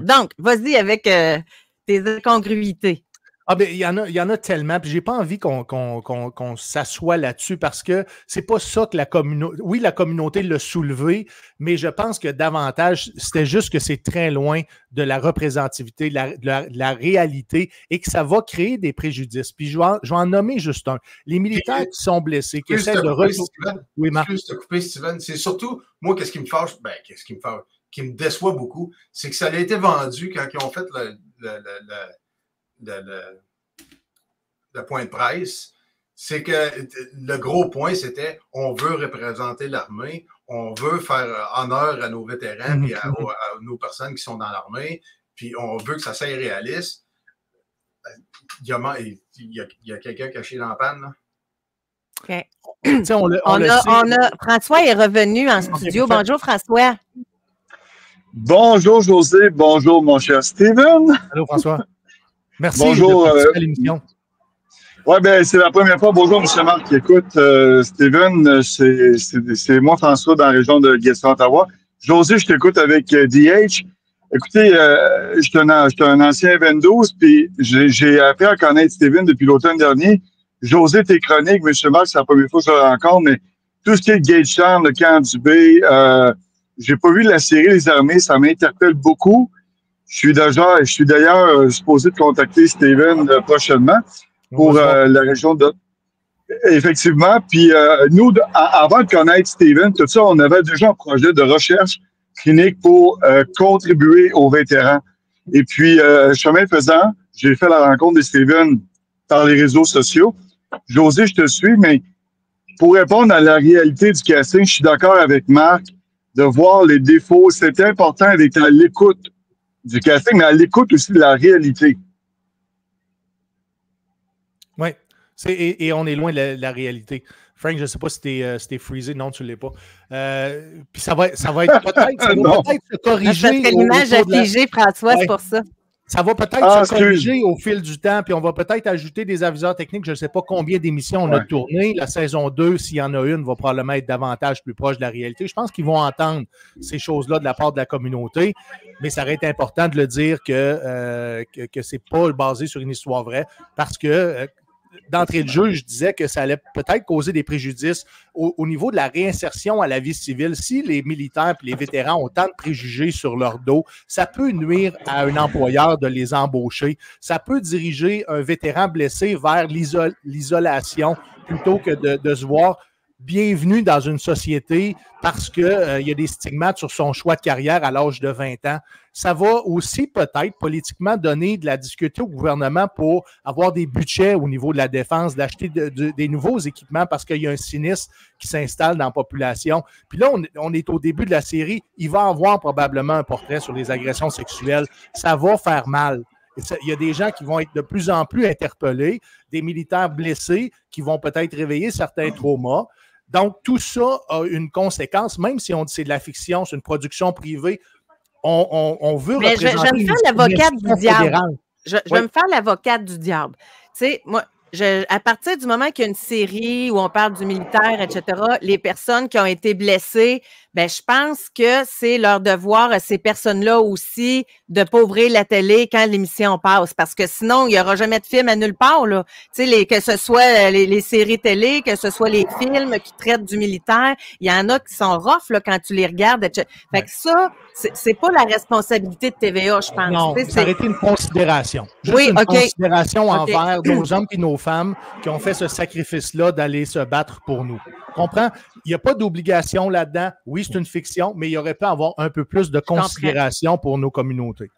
Donc, vas-y avec tes incongruités. Ah ben, il y en a tellement, puis j'ai pas envie qu'on s'assoie là-dessus parce que c'est pas ça que la communauté. Oui, la communauté l'a soulevé, mais je pense que davantage, c'était juste que c'est très loin de la représentativité, de la réalité et que ça va créer des préjudices. Puis je vais en nommer juste un. Les militaires qui sont blessés, qui essaient de retourner. Oui, Marc. Excuse de te couper, Steven. C'est surtout, moi, qu'est-ce qui me fâche, qui me déçoit beaucoup, c'est que ça a été vendu quand ils ont fait le point de presse, c'est que le gros point, c'était on veut représenter l'armée, on veut faire honneur à nos vétérans et à nos personnes qui sont dans l'armée, puis on veut que ça soit réaliste. Il y a quelqu'un caché dans la panne, là. OK. François est revenu en studio. Bonjour, François. Bonjour, José. Bonjour, mon cher Steven. Allô, François. Merci Bonjour, de participer à l'émission. Oui, bien, c'est la première fois. Bonjour, M. Marc. Écoute, Steven, c'est moi, François, dans la région de Gatineau, Ottawa. José, je t'écoute avec DH. Écoutez, je suis un ancien 22, puis j'ai appris à connaître Steven depuis l'automne dernier. José, tes chroniques, M. Marc, c'est la première fois que je le rencontre, mais tout ce qui est Gatechan, le camp du B, j'ai pas vu la série Les Armées, ça m'interpelle beaucoup. Je suis d'ailleurs supposé de contacter Steven prochainement pour la région de... Effectivement. Puis nous, avant de connaître Steven, tout ça, on avait déjà un projet de recherche clinique pour contribuer aux vétérans. Et puis, chemin faisant, j'ai fait la rencontre de Steven par les réseaux sociaux. José, je te suis, mais pour répondre à la réalité du casting, je suis d'accord avec Marc de voir les défauts. C'est important d'être à l'écoute du casting, mais à l'écoute aussi de la réalité. Oui, et on est loin de la réalité. Frank, je ne sais pas si t'es freezé. Non, tu ne l'es pas. Puis ça va être peut-être se corriger. Parce que l'image a figé, François, c'est pour ça. Ça va peut-être se corriger au fil du temps, puis on va peut-être ajouter des aviseurs techniques. Je ne sais pas combien d'émissions on a tourné. La saison 2, s'il y en a une, va probablement être davantage plus proche de la réalité. Je pense qu'ils vont entendre ces choses-là de la part de la communauté, mais ça aurait été important de le dire que ce n'est pas basé sur une histoire vraie, parce que d'entrée de jeu, je disais que ça allait peut-être causer des préjudices au niveau de la réinsertion à la vie civile. Si les militaires et les vétérans ont tant de préjugés sur leur dos, ça peut nuire à un employeur de les embaucher. Ça peut diriger un vétéran blessé vers l'isolation plutôt que de se voir bienvenu dans une société parce qu'il y a des stigmates sur son choix de carrière à l'âge de 20 ans. Ça va aussi peut-être politiquement donner de la difficulté au gouvernement pour avoir des budgets au niveau de la défense, d'acheter des nouveaux équipements parce qu'il y a un cynisme qui s'installe dans la population. Puis là, on est au début de la série. Il va avoir probablement un portrait sur les agressions sexuelles. Ça va faire mal. Il y a des gens qui vont être de plus en plus interpellés, des militaires blessés qui vont peut-être réveiller certains traumas. Donc, tout ça a une conséquence, même si on dit que c'est de la fiction, c'est une production privée, on veut représenter... Je vais me faire l'avocate du diable. Je vais me faire l'avocate du diable. Tu sais, moi, à partir du moment qu'il y a une série où on parle du militaire, etc., les personnes qui ont été blessées, ben, je pense que c'est leur devoir à ces personnes-là aussi de ne pas ouvrir la télé quand l'émission passe. Parce que sinon, il n'y aura jamais de film à nulle part, là. Tu sais, que ce soit les séries télé, que ce soit les films qui traitent du militaire, il y en a qui sont rough, là, quand tu les regardes, etc. Fait que ça, c'est pas la responsabilité de TVA, je pense. Non, ça aurait été une considération. Juste une considération envers nos hommes et nos femmes qui ont fait ce sacrifice-là d'aller se battre pour nous. Comprends? Il n'y a pas d'obligation là-dedans. Oui, c'est une fiction, mais il y aurait pu avoir un peu plus de considération pour nos communautés.